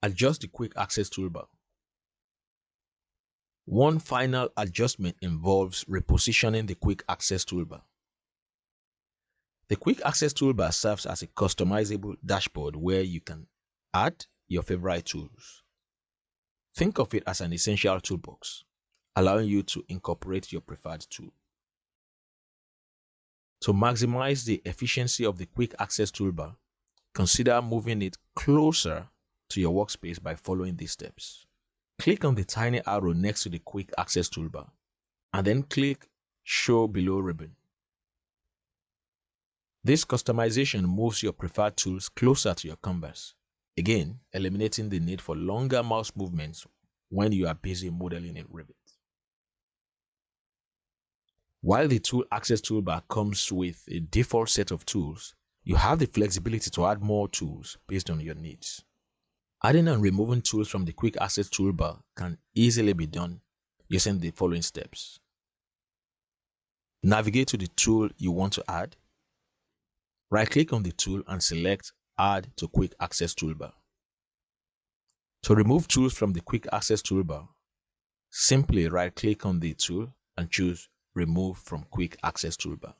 Adjust the Quick Access Toolbar. One final adjustment involves repositioning the Quick Access Toolbar. The Quick Access Toolbar serves as a customizable dashboard where you can add your favorite tools. Think of it as an essential toolbox, allowing you to incorporate your preferred tool. To maximize the efficiency of the Quick Access Toolbar, consider moving it closer to your workspace by following these steps. Click on the tiny arrow next to the Quick Access Toolbar, and then click Show Below ribbon. This customization moves your preferred tools closer to your canvas, again eliminating the need for longer mouse movements when you are busy modeling in Revit. While the Tool Access Toolbar comes with a default set of tools, you have the flexibility to add more tools based on your needs. Adding and removing tools from the Quick Access Toolbar can easily be done using the following steps. Navigate to the tool you want to add. Right-click on the tool and select Add to Quick Access Toolbar. To remove tools from the Quick Access Toolbar, simply right-click on the tool and choose Remove from Quick Access Toolbar.